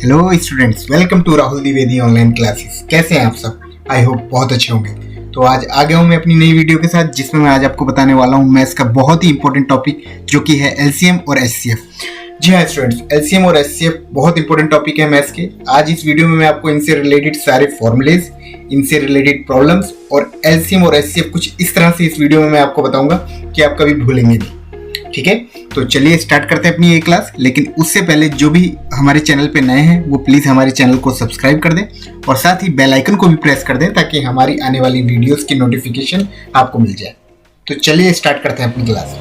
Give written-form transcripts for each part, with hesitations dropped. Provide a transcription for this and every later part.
Hello students, welcome to Rahul Dwivedi online classes. कैसे हैं आप सब? आई होप बहुत अच्छे होंगे। तो आज आ गया हूँ मैं अपनी नई वीडियो के साथ, जिसमें मैं आज आपको बताने वाला हूँ मैथ्स का बहुत ही इंपॉर्टेंट टॉपिक, जो कि है एलसीएम और एचसीएफ। जी हाँ स्टूडेंट्स, एलसीएम और एचसीएफ बहुत इंपॉर्टेंट टॉपिक है मैथ्स के। आज इस वीडियो में मैं आपको इनसे रिलेटेड सारे फॉर्मूलेज, इनसे रिलेटेड प्रॉब्लम्स और एलसीएम और एचसीएफ कुछ इस तरह से इस वीडियो में मैं आपको बताऊंगा कि आप कभी भूलेंगे नहीं। ठीक है, तो चलिए स्टार्ट करते हैं अपनी ये क्लास। लेकिन उससे पहले जो भी हमारे चैनल पे नए हैं वो प्लीज़ हमारे चैनल को सब्सक्राइब कर दें और साथ ही बेल आइकन को भी प्रेस कर दें, ताकि हमारी आने वाली वीडियोस की नोटिफिकेशन आपको मिल जाए। तो चलिए स्टार्ट करते हैं अपनी क्लास।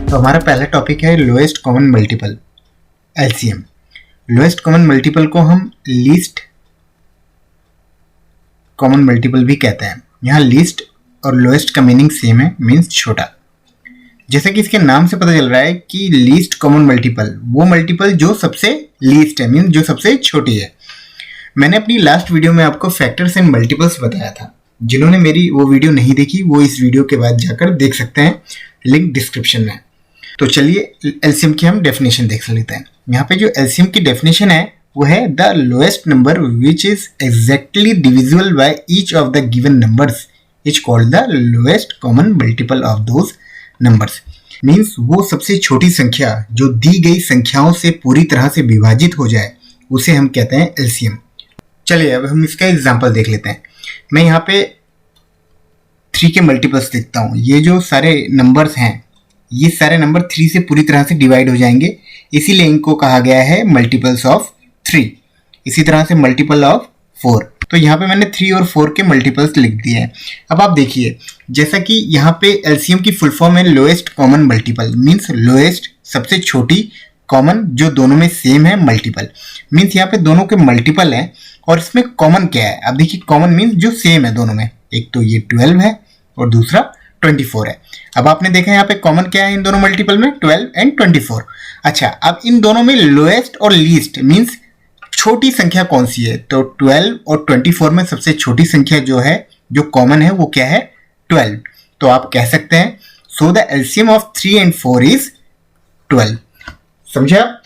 तो हमारा पहला टॉपिक है lowest common multiple, LCM. Lowest common multiple को हम लीस्ट कॉमन मल्टीपल भी कहते हैं। यहाँ लीस्ट और लोएस्ट का मीनिंग सेम है, मीन्स छोटा। जैसे कि इसके नाम से पता चल रहा है कि लीस्ट कॉमन मल्टीपल वो मल्टीपल जो सबसे लीस्ट है, मीन्स जो सबसे छोटी है। मैंने अपनी लास्ट वीडियो में आपको फैक्टर्स एंड मल्टीपल्स बताया था। जिन्होंने मेरी वो वीडियो नहीं देखी वो इस वीडियो के बाद जाकर देख सकते हैं, लिंक डिस्क्रिप्शन में। तो चलिए एलसीएम की हम डेफिनेशन देख लेते हैं। यहाँ पे जो एलसीएम की डेफिनेशन है वो है the lowest number which is exactly divisible by each of the given numbers is called the lowest common multiple of those numbers. Means वो सबसे छोटी संख्या जो दी गई संख्याओं से पूरी तरह से विभाजित हो जाए, उसे हम कहते हैं एलसीएम। चलिए अब हम इसका एग्जाम्पल देख लेते हैं। मैं यहाँ पे 3 के मल्टीपल्स देखता हूँ। ये जो सारे नंबर्स हैं, ये सारे नंबर 3 से पूरी तरह से डिवाइड हो जाएंगे, इसीलिए इनको कहा गया है मल्टीपल्स ऑफ 3। इसी तरह से मल्टीपल ऑफ 4। तो यहाँ पे मैंने 3 और 4 के मल्टीपल्स लिख दिए हैं। अब आप देखिए, जैसा कि यहाँ पे एलसीएम की फुल फॉर्म है lowest common multiple, means lowest सबसे छोटी, कॉमन जो दोनों में सेम है, मल्टीपल मीन्स यहाँ पे दोनों के मल्टीपल है। और इसमें कॉमन क्या है? अब देखिए, कॉमन मीन्स जो सेम है दोनों में। एक तो ये 12 है और दूसरा 24 है। अब आपने देखा यहाँ पे कॉमन क्या है इन दोनों मल्टीपल में, 12 एंड 24। अच्छा, अब इन दोनों में लोएस्ट और लीस्ट मीन्स छोटी संख्या कौन सी है? तो 12 और 24 में सबसे छोटी संख्या जो है, जो कॉमन है, वो क्या है? 12। तो आप कह सकते हैं so the LCM of 3 and 4 is 12। समझे आप?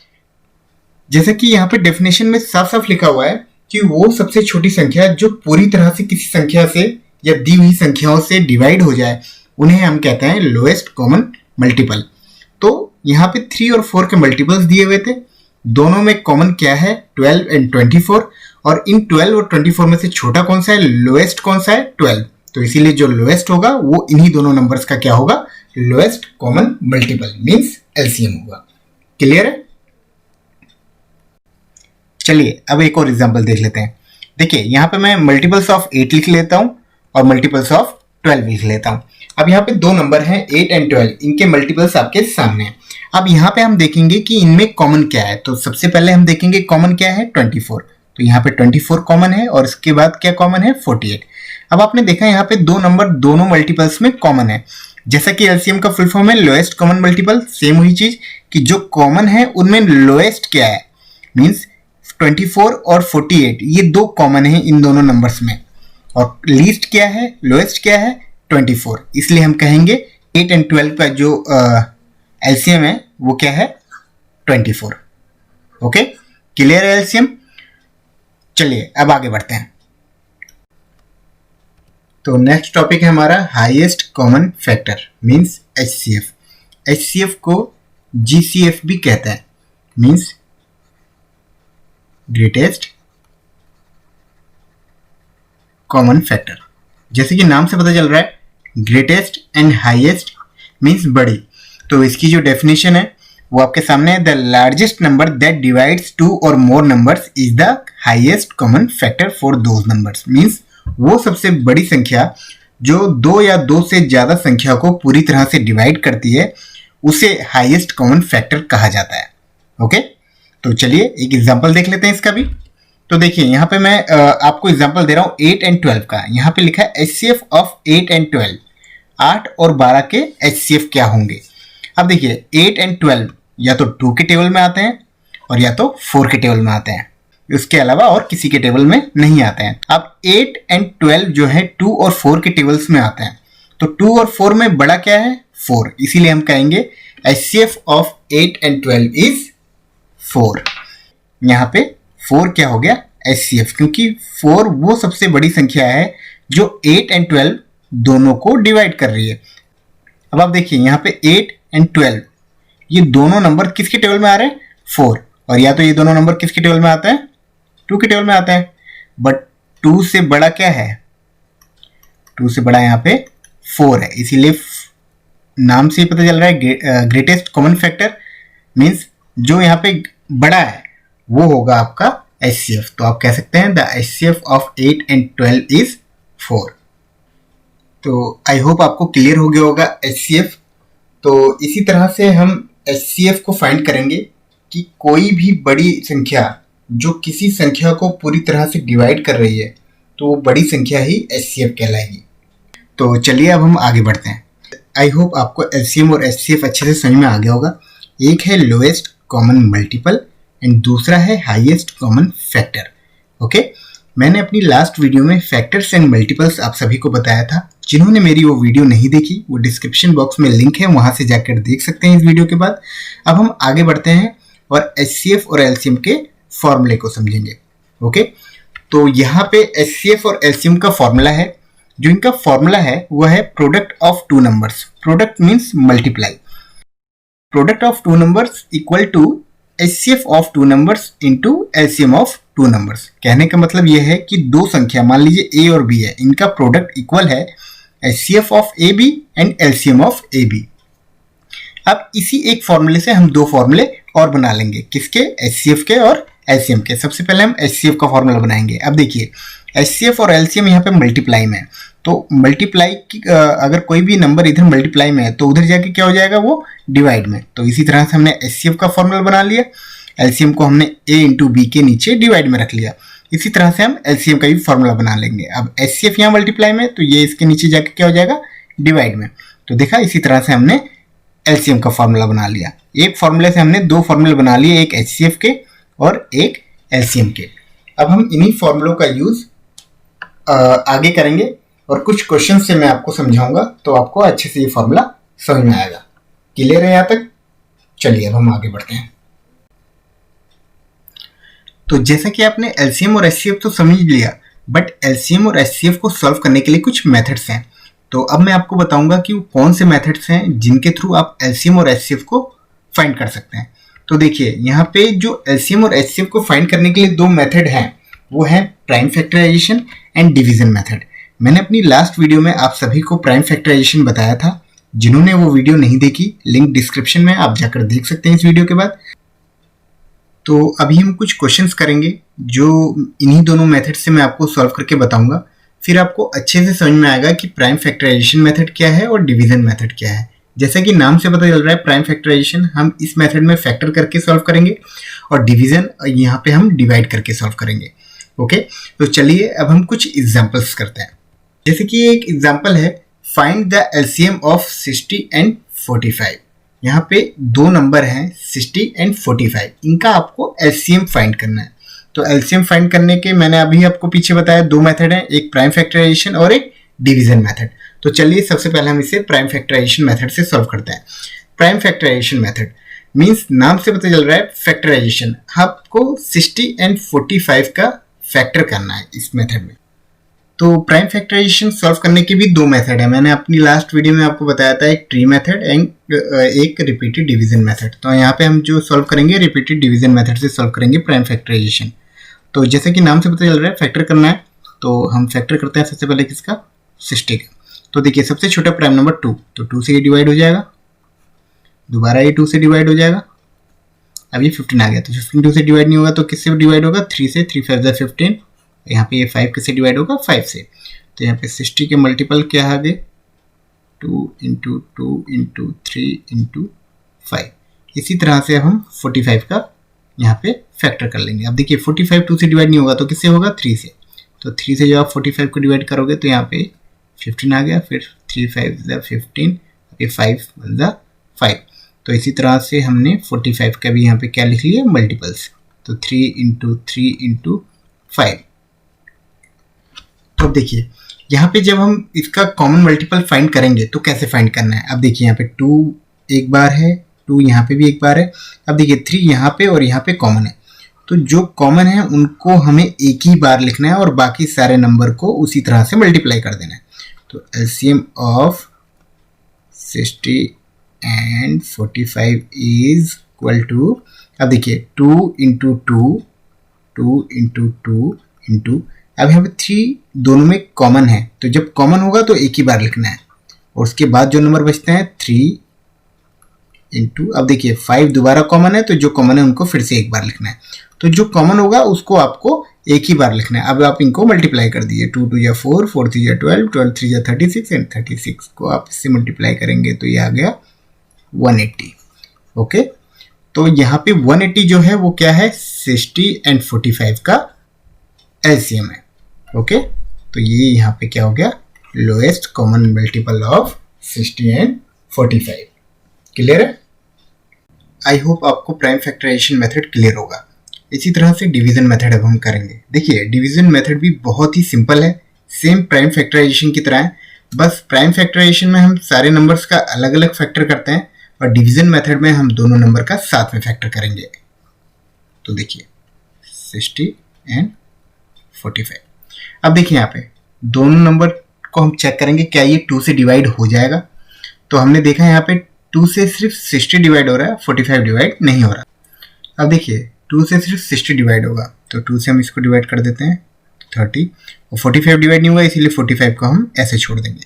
जैसे कि यहाँ पे डेफिनेशन में साफ साफ लिखा हुआ है कि वो सबसे छोटी संख्या जो पूरी तरह से किसी संख्या से या दी हुई संख्याओं से डिवाइड हो जाए, उन्हें हम कहते हैं लोएस्ट कॉमन मल्टीपल। तो यहाँ पे 3 और 4 के मल्टीपल्स दिए हुए थे। दोनों में कॉमन क्या है? 12 एंड 24। और इन 12 और 24 में से छोटा कौन सा है, लोएस्ट कौन सा है? 12। तो इसीलिए जो लोएस्ट होगा वो इन्हीं दोनों नंबर्स का क्या होगा? Lowest common multiple, means LCM होगा। क्लियर है? चलिए अब एक और एग्जाम्पल देख लेते हैं। देखिए, यहाँ पे मैं मल्टीपल्स ऑफ 8 लिख लेता हूँ और मल्टीपल्स ऑफ 12 लिख लेता हूँ। अब यहाँ पे दो नंबर हैं 8 एंड 12, इनके मल्टीपल्स आपके सामने हैं। अब यहाँ पे हम देखेंगे कि इनमें कॉमन क्या है। तो सबसे पहले हम देखेंगे कॉमन क्या है, 24। तो यहाँ पे 24 कॉमन है और इसके बाद क्या कॉमन है, 48। अब आपने देखा यहाँ पे दो नंबर दोनों मल्टीपल्स में कॉमन है। जैसा कि एलसीएम का फुल फॉर्म है लोएस्ट कॉमन मल्टीपल, सेम वही चीज कि जो कॉमन है उनमें लोएस्ट क्या है, मीन्स 24 और 48 ये दो कॉमन है इन दोनों नंबर्स में। और लीस्ट क्या है, लोएस्ट क्या है, 24। इसलिए हम कहेंगे 8 एंड 12 का जो एलसीएम है वो क्या है, 24। ओके, क्लियर है एलसीएम? चलिए अब आगे बढ़ते हैं। तो नेक्स्ट टॉपिक है हमारा highest common factor, means HCF. HCF को जीसीएफ भी कहते हैं, मींस ग्रेटेस्ट कॉमन फैक्टर। जैसे कि नाम से पता चल रहा है, ग्रेटेस्ट एंड हाईएस्ट मीन्स बड़ी। तो इसकी जो डेफिनेशन है वो आपके सामने है। The largest number that divides 2 और मोर numbers is the highest common factor for those numbers. Means वो सबसे बड़ी संख्या जो 2 या 2 से ज्यादा संख्या को पूरी तरह से डिवाइड करती है, उसे हाईएस्ट कॉमन फैक्टर कहा जाता है। ओके, तो चलिए एक एग्जांपल देख लेते हैं इसका भी। तो देखिए, यहाँ पे मैं आपको एग्जांपल दे रहा हूँ 8 एंड 12 का। यहाँ पे लिखा है एचसीएफ ऑफ 8 एंड 12। 8 और 12 के एचसीएफ क्या होंगे? अब देखिए, 8 एंड 12 या तो 2 के टेबल में आते हैं और या तो 4 के टेबल में आते हैं। उसके अलावा और किसी के टेबल में नहीं आते हैं। अब 8 and 12 जो है 2 और 4 के टेबल्स में आते हैं। तो 2 और 4 में बड़ा क्या है? 4, इसीलिए हम कहेंगे HCF ऑफ 8 and 12 इज 4। यहाँ पे 4 क्या हो गया? HCF, क्योंकि 4 वो सबसे बड़ी संख्या है जो 8 and 12 दोनों को डिवाइड कर रही है। अब आप देखिए यहाँ पे 8 and 12 ये दोनों नंबर किसके टेबल में आ रहे हैं? 4। और या तो ये दोनों नंबर किसके टेबल में आते हैं? 2 के टेबल में आते हैं। बट 2 से बड़ा क्या है? 2 से बड़ा यहाँ पे 4 है, इसीलिए नाम से ही पता चल रहा है ग्रेटेस्ट कॉमन फैक्टर मीन्स जो यहाँ पे बड़ा है वो होगा आपका HCF। तो आप कह सकते हैं the HCF of 8 and 12 is 4। तो आई होप आपको क्लियर हो गया होगा HCF। तो इसी तरह से हम HCF को फाइंड करेंगे कि कोई भी बड़ी संख्या जो किसी संख्या को पूरी तरह से डिवाइड कर रही है तो वो बड़ी संख्या ही HCF कहलाएगी। तो चलिए अब हम आगे बढ़ते हैं। आई होप आपको LCM और HCF अच्छे से समझ में आ गया होगा। एक है लोएस्ट कॉमन मल्टीपल एंड दूसरा है हाईएस्ट कॉमन फैक्टर। ओके, मैंने अपनी लास्ट वीडियो में फैक्टर्स एंड मल्टीपल्स आप सभी को बताया था। जिन्होंने मेरी वो वीडियो नहीं देखी वो डिस्क्रिप्शन बॉक्स में लिंक है, वहां से जाकर देख सकते हैं इस वीडियो के बाद। अब हम आगे बढ़ते हैं और HCF और LCM के फॉर्मूले को समझेंगे। ओके, तो यहाँ पे HCF और LCM का फॉर्मूला है, जो इनका फॉर्मूला है वो है product of two numbers. Product means multiply. Product of two numbers equal to HCF of two numbers into LCM of two numbers. कहने का मतलब ये है कि दो संख्या मान लीजिए A और B है, इनका प्रोडक्ट इक्वल है HCF of AB and LCM of AB। अब इसी एक फॉर्मूले से हम दो फॉर्मूले और बना लेंगे, किसके? HCF के और LCM के। सबसे पहले हम HCF का फॉर्मूला बनाएंगे। अब देखिए HCF और LCM यहाँ पे मल्टीप्लाई में है, तो मल्टीप्लाई की अगर कोई भी नंबर इधर मल्टीप्लाई में है तो उधर जाके क्या हो जाएगा? वो डिवाइड में। तो इसी तरह से हमने HCF का फॉर्मूला बना लिया, LCM को हमने A इंटू B के नीचे डिवाइड में रख लिया। इसी तरह से हम LCM का भी फॉर्मूला बना लेंगे। अब HCF यहाँ मल्टीप्लाई में, तो ये इसके नीचे जाके क्या हो जाएगा? डिवाइड में। तो देखा, इसी तरह से हमने LCM का फॉर्मूला बना लिया। एक फॉर्मूले से हमने दो फॉर्मूले बना लिए, एक HCF के और एक LCM के। अब हम इन्हीं फॉर्मूलों का यूज आगे करेंगे और कुछ क्वेश्चन से मैं आपको समझाऊंगा, तो आपको अच्छे से ये फॉर्मूला समझ में आएगा। क्लियर है यहाँ तक? चलिए अब हम आगे बढ़ते हैं। तो जैसा कि आपने LCM और HCF तो समझ लिया, बट LCM और HCF को सॉल्व करने के लिए कुछ मेथड्स हैं। तो अब मैं आपको बताऊंगा कि वो कौन से मेथड्स हैं जिनके थ्रू आप LCM और HCF को फाइंड कर सकते हैं। तो देखिए यहाँ पे जो LCM और HCF को फाइंड करने के लिए दो मेथड हैं, वो है prime factorisation and division method. मैंने अपनी लास्ट वीडियो में आप सभी को प्राइम फैक्टराइजेशन बताया था। जिन्होंने वो वीडियो नहीं देखी, लिंक डिस्क्रिप्शन में, आप जाकर देख सकते हैं इस वीडियो के बाद। तो अभी हम कुछ क्वेश्चंस करेंगे जो इन्हीं दोनों मेथड से मैं आपको सॉल्व करके बताऊंगा। फिर आपको अच्छे से समझ में आएगा कि प्राइम फैक्टराइजेशन मेथड क्या है और डिवीजन मेथड क्या है। जैसा कि नाम से पता चल रहा है, प्राइम फैक्टराइजेशन हम इस मेथड में फैक्टर करके सॉल्व करेंगे और डिवीजन यहाँ पे हम डिवाइड करके सॉल्व करेंगे। ओके, तो चलिए अब हम कुछ एग्जांपल्स करते हैं। जैसे कि एक एग्जांपल है, find the LCM of 60 and 45। यहाँ पे दो नंबर हैं 60 एंड 45, इनका आपको LCM फाइंड करना है। तो LCM फाइंड करने के मैंने अभी आपको पीछे बताया दो मेथड हैं, एक प्राइम फैक्टराइजेशन और एक डिवीजन मेथड। तो चलिए सबसे पहले हम इसे प्राइम फैक्टराइजेशन मेथड से सॉल्व करते हैं। प्राइम फैक्टराइजेशन मेथड मींस नाम से पता चल रहा है फैक्टराइजेशन। आपको 60 एंड 45 का फैक्टर करना है इस मेथड में। तो प्राइम फैक्टराइजेशन सॉल्व करने के भी दो मेथड है। मैंने अपनी लास्ट वीडियो में आपको बताया था, एक ट्री मेथड एंड एक रिपीटेड डिवीजन मेथड। तो यहाँ पे हम जो सॉल्व करेंगे रिपीटेड डिवीजन मेथड से सॉल्व करेंगे प्राइम फैक्टराइजेशन। तो जैसे कि नाम से पता चल रहा है फैक्टर करना है, तो हम फैक्टर करते हैं सबसे पहले किसका? 60 का। तो देखिए सबसे छोटा प्राइम नंबर 2, तो 2 से ये डिवाइड हो जाएगा, दोबारा ये 2 से डिवाइड हो जाएगा। अब ये 15 आ गया, तो 15 2 से डिवाइड नहीं होगा तो किससे डिवाइड होगा? 3 से। 3 5 जा 15। यहाँ पे ये 5 किससे डिवाइड होगा? 5 से। तो यहाँ पे 60 के मल्टीपल क्या आ गए? 2 इंटू 2 इंटू 3 इंटू 5। इसी तरह से हम 45 का यहाँ पे फैक्टर कर लेंगे। अब देखिए 45 2 से डिवाइड नहीं होगा तो किससे होगा? 3 से। तो 3 से जब आप 45 को डिवाइड करोगे तो यहाँ पे 15 आ गया, फिर 3 5 जा 15, ये 5 1 जा 5। तो इसी तरह से हमने 45 का भी यहाँ पे क्या लिख लिया? मल्टीपल्स। तो 3 इंटू 3 इंटू 5। तो अब देखिए यहाँ पे जब हम इसका कॉमन मल्टीपल फाइंड करेंगे तो कैसे फाइंड करना है। अब देखिए यहाँ पे 2 एक बार है, 2 यहाँ पे भी एक बार है। अब देखिए 3 यहाँ पे और यहाँ पे कॉमन है, तो जो कॉमन है उनको हमें एक ही बार लिखना है और बाकी सारे नंबर को उसी तरह से मल्टीप्लाई कर देना है। तो LCM of 60 and 45 is equal to, अब देखिए 2 इंटू 2, 2 इंटू 2 इंटू, अब यहाँ पे 3 दोनों में कॉमन है, तो जब कॉमन होगा तो एक ही बार लिखना है और उसके बाद जो नंबर बचते हैं 3 इंटू, अब देखिए 5 दोबारा कॉमन है, तो जो कॉमन है उनको फिर से एक बार लिखना है। तो जो कॉमन होगा उसको आपको एक ही बार लिखना है। अब आप इनको मल्टीप्लाई कर दीजिए, 2 2 या 4, 4 3 या 12, 12 3 या 36 एंड 36 को आप इससे मल्टीप्लाई करेंगे तो ये आ गया 180। ओके, तो यहाँ पे 180 जो है वो क्या है, 60 एंड 45 का एलसीएम है। ओके, तो ये यहाँ पे क्या हो गया, lowest common multiple of 60 and 45। Clear है? आई होप आपको प्राइम फैक्टराइजेशन मेथड क्लियर होगा। इसी तरह से डिवीजन मेथड अब हम करेंगे। देखिए डिवीजन मेथड भी बहुत ही सिंपल है, सेम प्राइम फैक्टराइजेशन की तरह है, बस प्राइम फैक्टराइजेशन में हम सारे नंबर्स का अलग अलग फैक्टर करते हैं और डिवीजन मेथड में हम दोनों नंबर का साथ में फैक्टर करेंगे। तो देखिए 60 एंड 45। अब देखिए यहाँ पे दोनों नंबर को हम चेक करेंगे क्या ये 2 से डिवाइड हो जाएगा। तो हमने देखा यहाँ पे 2 से सिर्फ 60 डिवाइड हो रहा है, 45 डिवाइड नहीं हो रहा। अब देखिए 2 से सिर्फ 60 डिवाइड होगा, तो 2 से हम इसको डिवाइड कर देते हैं 30, और 45 डिवाइड नहीं हुआ इसीलिए 45 को हम ऐसे छोड़ देंगे।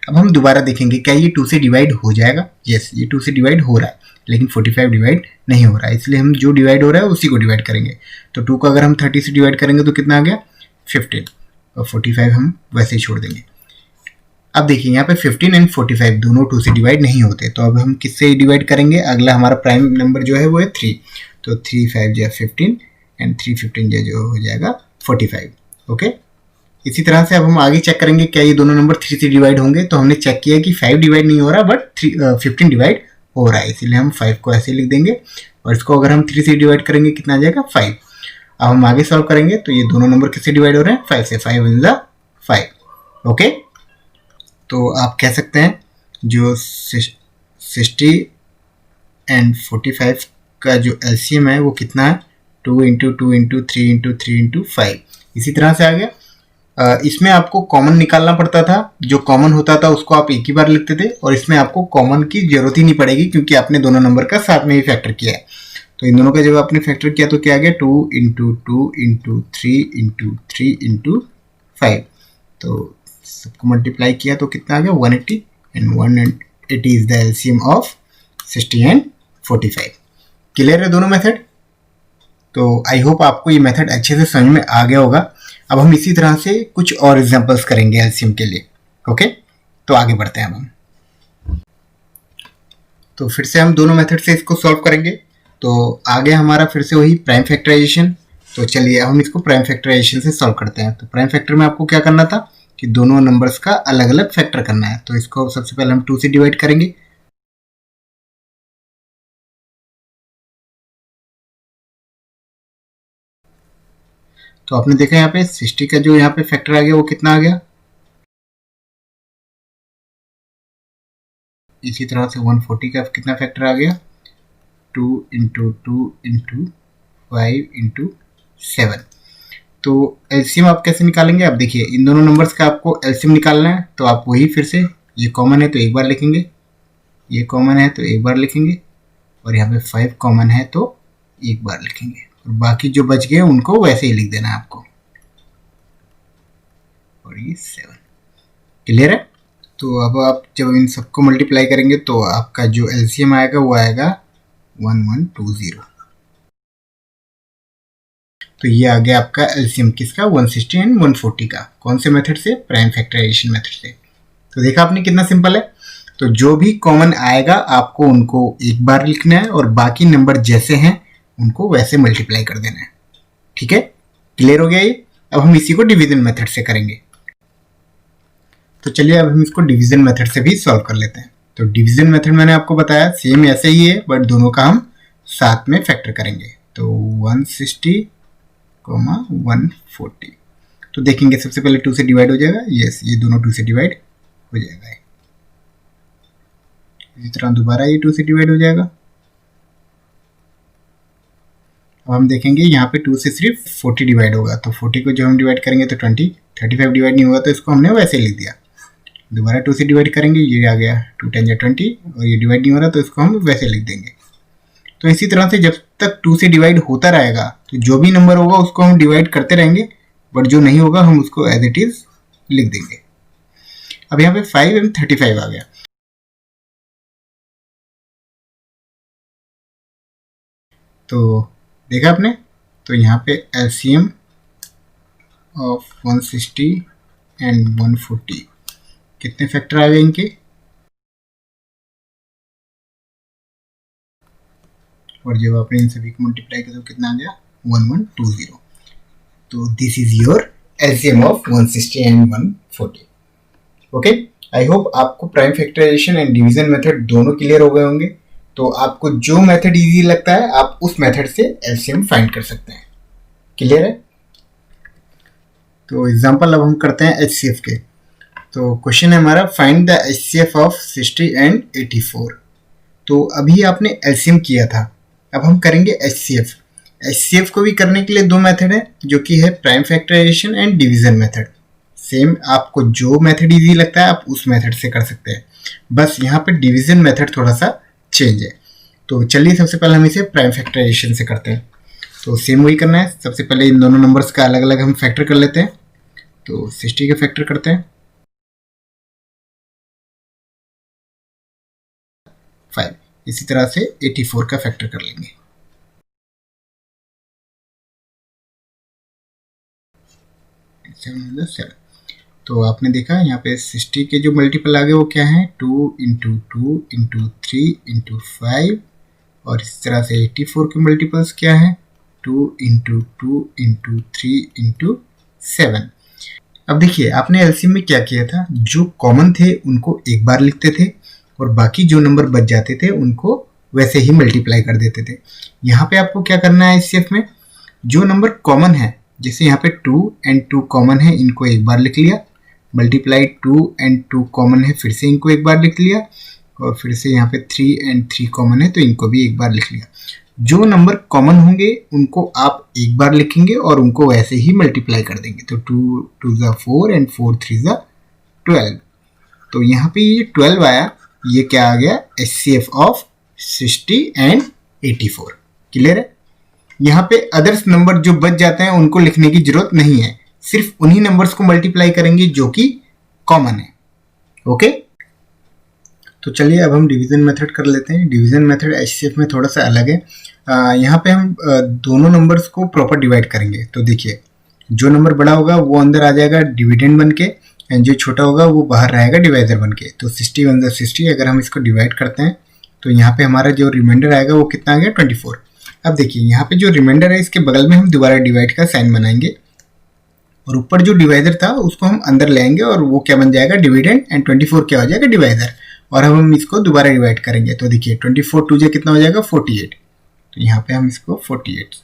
अब हम दोबारा देखेंगे क्या ये 2 से डिवाइड हो जाएगा। यस, ये 2 से डिवाइड हो रहा है, लेकिन 45 डिवाइड नहीं हो रहा है, इसलिए हम जो डिवाइड हो रहा है उसी को डिवाइड करेंगे। तो 2 को अगर हम 30 से डिवाइड करेंगे तो कितना आ गया 15, और 45 हम वैसे ही छोड़ देंगे। अब देखिए यहाँ पे 15 एंड 45 दोनों 2 से डिवाइड नहीं होते, तो अब हम किससे डिवाइड करेंगे। अगला हमारा प्राइम नंबर जो है वो है 3, तो 3 5 या 15 एंड 3 15 जो हो जाएगा 45। ओके, इसी तरह से अब हम आगे चेक करेंगे क्या ये दोनों नंबर 3 से डिवाइड होंगे। तो हमने चेक किया कि 5 डिवाइड नहीं हो रहा बट 15 डिवाइड हो रहा है, इसीलिए हम 5 को ऐसे लिख देंगे, और इसको अगर हम 3 से डिवाइड करेंगे कितना आ जाएगा 5। अब हम आगे सॉल्व करेंगे तो ये दोनों नंबर किससे डिवाइड हो रहे हैं 5 से, 5 इन द 5। ओके, तो आप कह सकते हैं जो 60 एंड 45 का जो एलसीएम है वो कितना है 2 इंटू 2 इंटू 3 इंटू 3 इंटू 5। इसी तरह से आ गया। इसमें आपको कॉमन निकालना पड़ता था, जो कॉमन होता था उसको आप एक ही बार लिखते थे, और इसमें आपको कॉमन की जरूरत ही नहीं पड़ेगी क्योंकि आपने दोनों नंबर का साथ में ही फैक्टर किया है। तो इन दोनों का जब आपने फैक्टर किया तो क्या आ गया 2 इंटू 2 इंटू 3 इंटू 3 इंटू 5। तो सबको मल्टीप्लाई किया तो कितना आ गया 180, and 180 is the LCM of 60 and 45। Clear है दोनों मेथड? तो आई होप आपको ये मेथड अच्छे से समझ में आ गया होगा। अब हम इसी तरह से कुछ और एग्जांपल्स करेंगे एलसीएम के लिए। ओके, तो आगे बढ़ते हैं अब हम। तो फिर से हम दोनों मेथड से इसको सॉल्व करेंगे। तो आगे हमारा फिर से वही प्राइम फैक्टराइजेशन। तो चलिए हम इसको प्राइम फैक्टराइजेशन से सॉल्व करते हैं। तो प्राइम फैक्टर में आपको क्या करना था कि दोनों नंबर्स का अलग अलग फैक्टर करना है। तो इसको सबसे पहले हम 2 से डिवाइड करेंगे। तो आपने देखा यहाँ पे 60 का जो यहाँ पे फैक्टर आ गया वो कितना आ गया, इसी तरह से 140 का कितना फैक्टर आ गया 2 इंटू 2 इंटू 5 इंटू 7। तो एलसीएम आप कैसे निकालेंगे। अब देखिए इन दोनों नंबर्स का आपको एलसीएम निकालना है, तो आप वही फिर से, ये कॉमन है तो एक बार लिखेंगे, ये कॉमन है तो एक बार लिखेंगे, और यहाँ पे 5 कॉमन है तो एक बार लिखेंगे, और बाकी जो बच गए उनको वैसे ही लिख देना है आपको, और ये 7। क्लियर है? तो अब आप जब इन सबको मल्टीप्लाई करेंगे तो आपका जो एलसीएम आएगा वो आएगा 1120। तो ये आ गया आपका एलसीएम किसका 160 एंड 140 का। कौन से मेथड से? प्राइम फैक्टराइजेशन मेथड से। तो देखा आपने कितना सिंपल है। तो जो भी कॉमन आएगा आपको उनको एक बार लिखना है, और बाकी नंबर जैसे हैं उनको वैसे मल्टीप्लाई कर देना है। ठीक है, क्लियर हो गया ये। अब हम इसी को डिवीजन मेथड से करेंगे। तो चलिए अब हम इसको डिवीजन मेथड से भी सॉल्व कर लेते हैं। तो डिवीजन मेथड मैंने आपको बताया सेम ऐसे ही है, बट दोनों का हम साथ में फैक्टर करेंगे। तो 160, 140। तो देखेंगे सबसे पहले 2 से डिवाइड हो जाएगा, यस ये दोनों 2 से डिवाइड हो जाएगा। इसी तरह दोबारा ये 2 से डिवाइड हो जाएगा। अब हम देखेंगे यहाँ पे 2 से सिर्फ 40 डिवाइड होगा, तो 40 को जब हम डिवाइड करेंगे तो 20, 35 डिवाइड नहीं होगा, तो इसको हमने वैसे लिख दिया। दोबारा 2 से डिवाइड करेंगे, ये आ गया 2 10 या 20, और ये डिवाइड नहीं हो रहा तो इसको हम वैसे लिख देंगे। तो इसी तरह से जब तक 2 से डिवाइड होता रहेगा तो जो भी नंबर होगा उसको हम डिवाइड करते रहेंगे, बट जो नहीं होगा हम उसको एज इट इज लिख देंगे। अब यहाँ पे 5 एंड 35 आ गया। तो देखा आपने, तो यहाँ पे एलसीएम ऑफ 160 एंड 140 कितने फैक्टर आ गए इनके, और जब आपने इन सभी को मल्टीप्लाई किया तो कितना आ गया 1120। तो this is your LCM of 160 and 140। Okay, I hope आपको prime factorisation and division method दोनों क्लियर हो गए होंगे। तो आपको जो मेथड इजी लगता है आप उस मेथड से एलसीएम फाइंड कर सकते हैं। क्लियर है? तो एग्जांपल अब हम करते हैं एचसीएफ के। तो क्वेश्चन है हमारा, find the HCF of 60 and 84। तो अभी आपने एलसीएम किया था, अब हम करेंगे एचसीएफ। एचसीएफ को भी करने के लिए दो मेथड है, जो कि है prime factorisation and division method. Same आपको जो मेथड इजी लगता है आप उस मेथड से कर सकते हैं, बस यहाँ पे डिवीजन मेथड थोड़ा सा चेंज है। तो चलिए सबसे पहले हम इसे प्राइम फैक्टराइजेशन से करते हैं। तो सेम वही करना है, सबसे पहले इन दोनों नंबर्स का अलग अलग हम फैक्टर कर लेते हैं। तो 60 का फैक्टर करते हैं 5, इसी तरह से 84 का फैक्टर कर लेंगे। तो आपने देखा यहाँ पे 60 के जो मल्टीपल आ गए वो क्या है, 2 इंटू 2 इंटू 3 इंटू 5, और इस तरह से 84 के मल्टीपल्स क्या है, 2 इंटू 2 इंटू 3 इंटू 7। अब देखिए आपने एलसीएम में क्या किया था, जो कॉमन थे उनको एक बार लिखते थे और बाकी जो नंबर बच जाते थे उनको वैसे ही मल्टीप्लाई कर देते थे। यहाँ पे आपको क्या करना है, एचसीएफ में जो नंबर कॉमन है, जैसे यहाँ पे 2 एंड 2 कॉमन है, इनको एक बार लिख लिया, मल्टीप्लाई 2 एंड 2 कॉमन है, फिर से इनको एक बार लिख लिया, और फिर से यहाँ पे 3 एंड 3 कॉमन है तो इनको भी एक बार लिख लिया। जो नंबर कॉमन होंगे उनको आप एक बार लिखेंगे और उनको वैसे ही मल्टीप्लाई कर देंगे। तो 2 2 ज़ा 4 एंड 4 3 ज़ा 12। तो यहाँ पे ये 12 आया, ये क्या आ गया, एचसीएफ ऑफ 60 एंड 84। क्लियर है? यहाँ पे अदर्स नंबर जो बच जाते हैं उनको लिखने की जरूरत नहीं है, सिर्फ उन्हीं नंबर्स को मल्टीप्लाई करेंगे जो कि कॉमन है। ओके, तो चलिए अब हम डिवीजन मेथड कर लेते हैं। डिवीजन मेथड एचसीएफ में थोड़ा सा अलग है। यहाँ पे हम दोनों नंबर्स को प्रॉपर डिवाइड करेंगे। तो देखिए जो नंबर बड़ा होगा वो अंदर आ जाएगा डिविडेंड बन के, एंड जो छोटा होगा वो बाहर रहेगा डिवाइजर बन के। तो 60 1 60, अगर हम इसको डिवाइड करते हैं तो यहाँ पे हमारा जो रिमाइंडर आएगा वो कितना आ गया, 24। अब देखिए यहाँ पे जो रिमाइंडर है इसके बगल में हम दोबारा डिवाइड का साइन बनाएंगे, और ऊपर जो डिवाइजर था उसको हम अंदर लाएंगे और वो क्या बन जाएगा, डिविडेंड, एंड 24 क्या हो जाएगा, डिवाइजर। और अब हम इसको दोबारा डिवाइड करेंगे। तो देखिए 24 2 जा कितना हो जाएगा, 48। तो यहाँ पे हम इसको 48,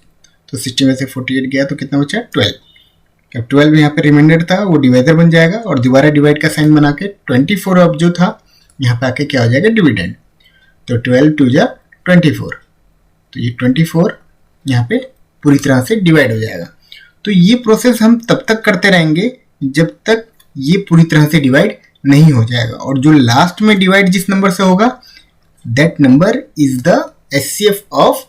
तो 60 में से 48 गया तो कितना बचा, 12। अब 12 यहाँ पे रिमाइंडर था वो डिवाइजर बन जाएगा, और दोबारा डिवाइड का साइन बना के 24 अब जो था यहाँ पे आके क्या हो जाएगा, डिविडेंड। तो 12 2 जा 24, तो ये 24 यहाँ पे पूरी तरह से डिवाइड हो जाएगा। तो ये प्रोसेस हम तब तक करते रहेंगे जब तक ये पूरी तरह से डिवाइड नहीं हो जाएगा, और जो लास्ट में डिवाइड जिस नंबर से होगा that number is the HCF of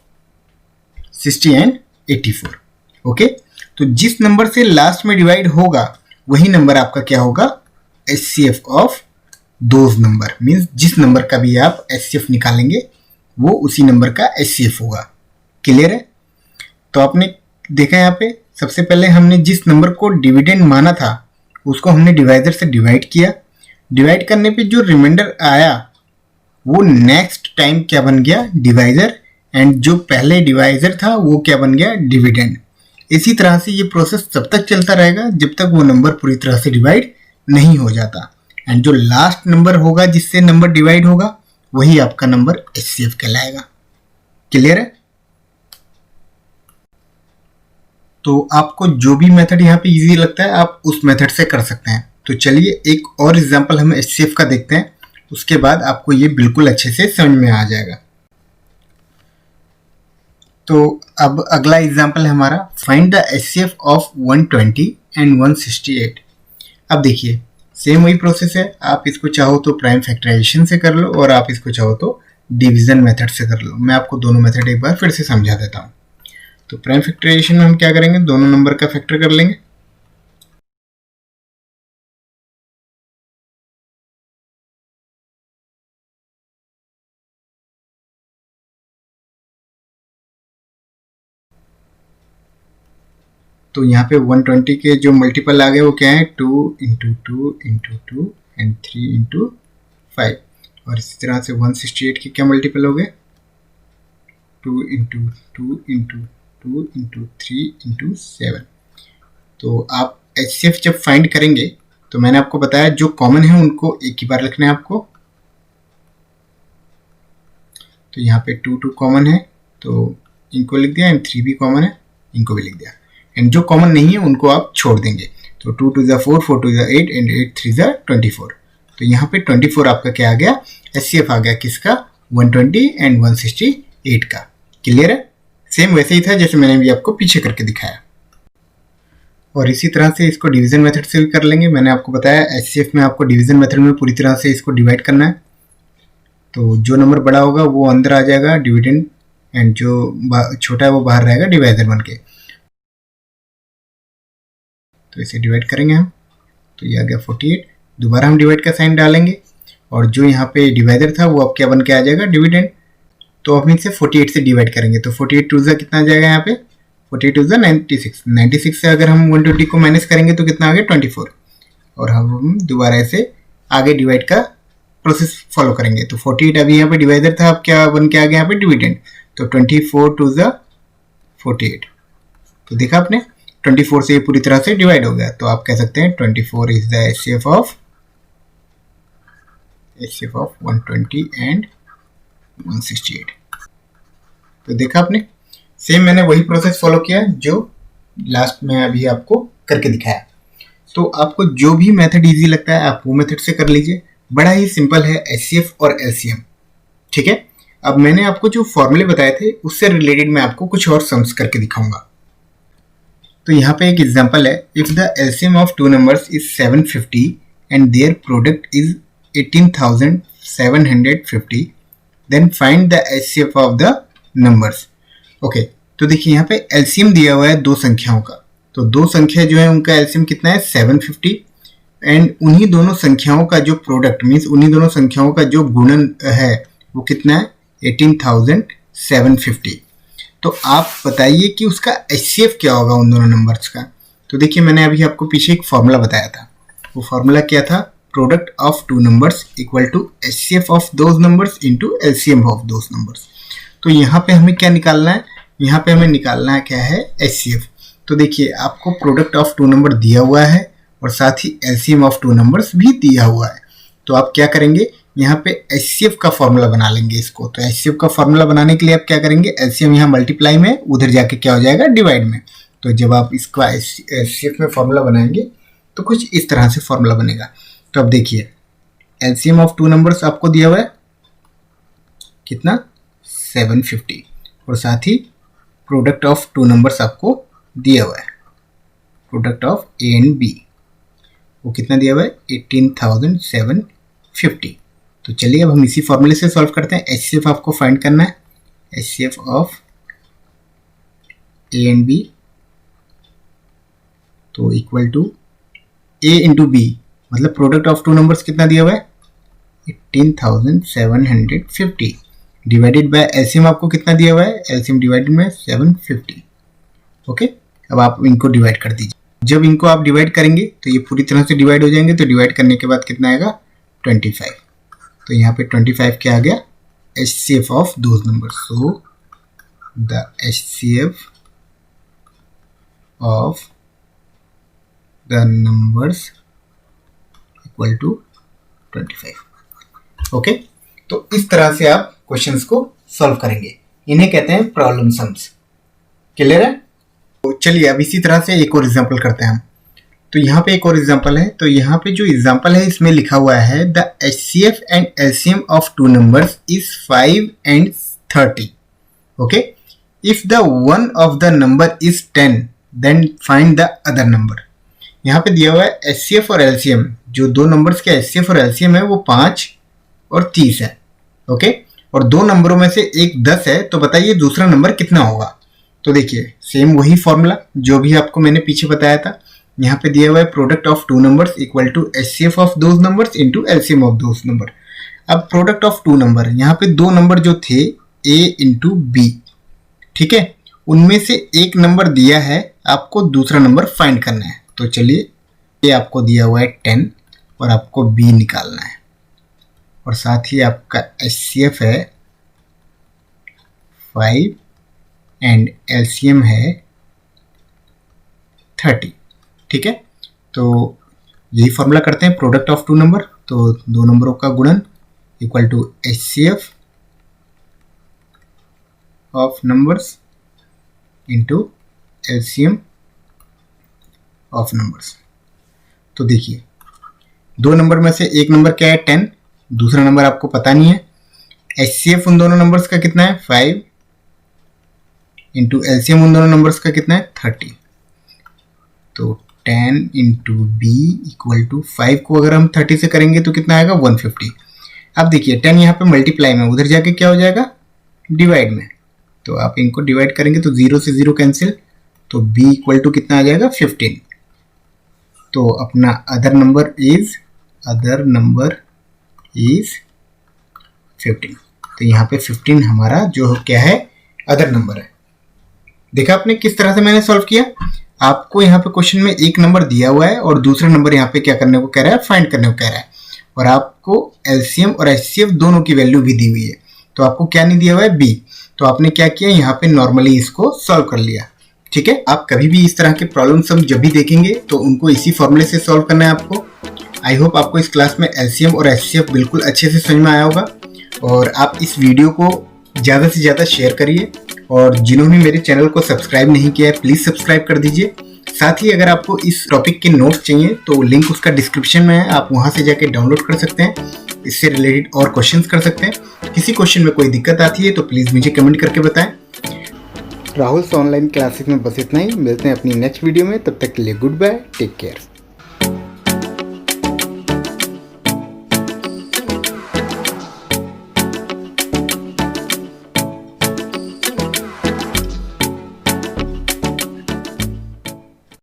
60 and 84। Okay, तो जिस नंबर से लास्ट में डिवाइड होगा वही नंबर आपका क्या होगा, HCF of those number. Means जिस नंबर का भी आप एचसीएफ निकालेंगे वो उसी नंबर का एचसीएफ होगा। क्लियर है? तो आपने देखा यहाँ पे सबसे पहले हमने जिस नंबर को डिविडेंड माना था उसको हमने डिवाइजर से डिवाइड किया, डिवाइड करने पे जो रिमाइंडर आया वो नेक्स्ट टाइम क्या बन गया, डिवाइजर, एंड जो पहले डिवाइजर था वो क्या बन गया, डिविडेंड। इसी तरह से ये प्रोसेस तब तक चलता रहेगा जब तक वो नंबर पूरी तरह से डिवाइड नहीं हो जाता, एंड जो लास्ट नंबर होगा जिससे नंबर डिवाइड होगा वही आपका नंबर एचसीएफ कहलाएगा। क्लियर है? तो आपको जो भी मेथड यहाँ पे इजी लगता है आप उस मेथड से कर सकते हैं। तो चलिए एक और एग्जांपल हम एचसीएफ का देखते हैं, उसके बाद आपको ये बिल्कुल अच्छे से समझ में आ जाएगा। तो अब अगला एग्जांपल है हमारा, find the HCF of 120 and 168। अब देखिए सेम वही प्रोसेस है, आप इसको चाहो तो प्राइम फैक्टराइजेशन से कर लो और आप इसको चाहो तो डिवीजन मेथड से कर लो। मैं आपको दोनों मेथड एक बार फिर से समझा देता हूँ। तो प्राइम फैक्टराइजेशन में हम क्या करेंगे, दोनों नंबर का फैक्टर कर लेंगे। तो यहाँ पे 120 के जो मल्टीपल आ गए वो क्या है, 2 इंटू 2 इंटू 2 एंड 3 इंटू 5। और इसी तरह से 168 के क्या मल्टीपल हो गए, 2 इंटू 2 इंटू 2 इंटू 3 इंटू 7। तो आप एचसीएफ जब फाइंड करेंगे तो मैंने आपको बताया जो कॉमन है उनको एक ही बार लिखना है आपको। तो यहाँ पे 2 कॉमन है तो इनको लिख दिया, एंड 3 भी कॉमन है, इनको भी लिख दिया, एंड जो कॉमन नहीं है उनको आप छोड़ देंगे। तो 2 2 4, 4 2 8 एंड 8 3 24। तो यहाँ पे 24 आपका क्या आ गया, एचसीएफ आ गया किसका, 120 एंड 168 का। क्लियर है, सेम वैसे ही था जैसे मैंने भी आपको पीछे करके दिखाया। और इसी तरह से इसको डिवीजन मेथड से भी कर लेंगे। मैंने आपको बताया एचसीएफ में आपको डिवीजन मेथड में पूरी तरह से इसको डिवाइड करना है। तो जो नंबर बड़ा होगा वो अंदर आ जाएगा डिविडेंड, एंड जो छोटा है वो बाहर रहेगा डिवाइजर बन के। तो इसे डिवाइड करेंगे हम, तो ये आ गया 48। दोबारा हम डिवाइड का साइन डालेंगे और जो यहाँ पे डिवाइडर था वो अब क्या बन के आ जाएगा, डिविडेंड। तो हम इसे 48 से डिवाइड करेंगे। तो 48 टू ज़ा कितना आ जाएगा यहाँ पे, 48 टू ज़ा 96। 96 से अगर हम 120 को माइनस करेंगे तो कितना आ गया, 24। और हम दोबारा इसे आगे डिवाइड का प्रोसेस फॉलो करेंगे। तो 48 अभी यहाँ पे डिवाइडर था, अब क्या बन के आ गया यहाँ पे, डिविडेंड। तो 24 टू ज़ा 48। तो देखा आपने 24 से ये पूरी तरह से डिवाइड हो गया। तो आप कह सकते हैं 24 is the HCF of 120 and 168। तो देखा आपने, सेम मैंने वही प्रोसेस फॉलो किया जो लास्ट में अभी आपको करके दिखाया। तो आपको जो भी मेथड इजी लगता है आप वो मेथड से कर लीजिए। बड़ा ही सिंपल है एचसीएफ और एलसीएम, ठीक है। अब मैंने आपको जो फॉर्मूले बताए थे उससे रिलेटेड मैं आपको कुछ और सम्स करके दिखाऊंगा। तो यहाँ पे एक एग्जांपल है, if the LCM of two numbers is 750 and their product is 18,750 then find the HCF of the numbers. Okay, तो देखिए यहाँ पे एलसीएम दिया हुआ है दो संख्याओं का। तो दो संख्या जो है उनका एलसीएम कितना है, 750, एंड उन्हीं दोनों संख्याओं का जो प्रोडक्ट मीन्स उन्हीं दोनों संख्याओं का जो गुणन है वो कितना है, 18,750। तो आप बताइए कि उसका एचसीएफ क्या होगा उन दोनों नंबर्स का। तो देखिए मैंने अभी आपको पीछे एक फॉर्मूला बताया था, वो फॉर्मूला क्या था, product of two numbers equal to HCF of those numbers into LCM of those numbers. तो यहाँ पे हमें क्या निकालना है, यहाँ पे हमें निकालना है क्या है, एचसीएफ। तो देखिए आपको प्रोडक्ट ऑफ टू नंबर दिया हुआ है और साथ ही एलसीएम ऑफ टू नंबर्स भी दिया हुआ है। तो आप क्या करेंगे, यहाँ पे एचसीएफ का फॉर्मूला बना लेंगे इसको। तो एचसीएफ का फॉर्मूला बनाने के लिए आप क्या करेंगे, एलसीएम यहाँ मल्टीप्लाई में, उधर जाके क्या हो जाएगा, डिवाइड में। तो जब आप इसका एचसीएफ में फॉर्मूला बनाएंगे तो कुछ इस तरह से फॉर्मूला बनेगा। तो अब देखिए एलसीएम ऑफ टू नंबर्स आपको दिया हुआ है कितना, 750, और साथ ही प्रोडक्ट ऑफ टू नंबर्स आपको दिया हुआ है, product of A and B, वो कितना दिया हुआ है, 18,750। तो चलिए अब हम इसी फॉर्मूले से सॉल्व करते हैं। एचसीएफ आपको फाइंड करना है, HCF of A and B तो equal to A into B, मतलब प्रोडक्ट ऑफ टू नंबर्स कितना दिया हुआ है, 18,750 डिवाइडेड बाय एलसीएम आपको कितना दिया हुआ है, एलसीएम डिवाइडेड में 750। ओके, अब आप इनको डिवाइड कर दीजिए। जब इनको आप डिवाइड करेंगे तो ये पूरी तरह से डिवाइड हो जाएंगे। तो डिवाइड करने के बाद कितना आएगा, 25। तो यहाँ पे 25 क्या आ गया, HCF of those numbers. So the HCF of the numbers equal to 25। Okay, तो इस तरह से आप क्वेश्चंस को सॉल्व करेंगे। इन्हें कहते हैं प्रॉब्लम सम्स। क्लियर है। तो चलिए अब इसी तरह से एक और एग्जाम्पल करते हैं हम। तो यहाँ पे एक और एग्जाम्पल है। तो यहाँ पे जो एग्जाम्पल है इसमें लिखा हुआ है the HCF and LCM of two numbers is 5 and 30। Okay, if the one of the number is 10 then find the other number. यहाँ पे दिया हुआ है HCF और LCM, जो दो नंबर्स के HCF और LCM है वो 5 और 30 है। ओके, और दो नंबरों में से एक 10 है, तो बताइए दूसरा नंबर कितना होगा। तो देखिए सेम वही फॉर्मूला जो भी आपको मैंने पीछे बताया था। यहाँ पे दिया हुआ है product of two numbers equal to HCF of those numbers into LCM of those number. अब प्रोडक्ट ऑफ टू नंबर, यहाँ पे दो नंबर जो थे A इंटू B, ठीक है, उनमें से एक नंबर दिया है, आपको दूसरा नंबर फाइंड करना है। तो चलिए, ये आपको दिया हुआ है 10 और आपको B निकालना है, और साथ ही आपका HCF है 5 एंड LCM है 30। ठीक है, तो यही फॉर्मूला करते हैं प्रोडक्ट ऑफ टू नंबर। तो दो नंबरों का गुणन equal to HCF of numbers into LCM of numbers. तो देखिए दो नंबर में से एक नंबर क्या है 10, दूसरा नंबर आपको पता नहीं है। HCF उन दोनों नंबर्स का कितना है 5 इंटू LCM उन दोनों नंबर्स का कितना है 30। तो 10 इंटू B इक्वल टू 5 को अगर हम 30 से करेंगे तो कितना आएगा 150। अब देखिए 10 यहाँ पे मल्टीप्लाई में, उधर जाके क्या हो जाएगा डिवाइड में। तो आप इनको डिवाइड करेंगे तो 0 से 0 कैंसिल, तो B इक्वल टू कितना आ जाएगा 15। तो अपना अदर नंबर इज 15। तो यहाँ पे 15 हमारा जो क्या है अदर नंबर है। देखा आपने किस तरह से मैंने सॉल्व किया। आपको यहाँ पे क्वेश्चन में एक नंबर दिया हुआ है और दूसरा नंबर यहाँ पे क्या करने को कह रहा है, फाइंड करने को कह रहा है, और आपको LCM और HCF दोनों की वैल्यू भी दी हुई है। तो आपको क्या नहीं दिया हुआ है B, तो आपने क्या किया यहाँ पे नॉर्मली इसको सॉल्व कर लिया। ठीक है, आप कभी भी इस तरह के प्रॉब्लम सब जब भी देखेंगे तो उनको इसी फॉर्मूले से सॉल्व करना है आपको। आई होप आपको इस क्लास में LCM और HCF बिल्कुल अच्छे से समझ में आया होगा, और आप इस वीडियो को ज़्यादा से ज़्यादा शेयर करिए, और जिन्होंने मेरे चैनल को सब्सक्राइब नहीं किया है प्लीज़ सब्सक्राइब कर दीजिए। साथ ही अगर आपको इस टॉपिक के नोट्स चाहिए तो लिंक उसका डिस्क्रिप्शन में है, आप वहां से जाके डाउनलोड कर सकते हैं, इससे रिलेटेड और क्वेश्चंस कर सकते हैं। किसी क्वेश्चन में कोई दिक्कत आती है तो प्लीज़ मुझे कमेंट करके बताएं। राहुल ऑनलाइन क्लासेस में बस इतना ही, मिलते हैं अपनी नेक्स्ट वीडियो में, तब तक के लिए गुड बाय, टेक केयर।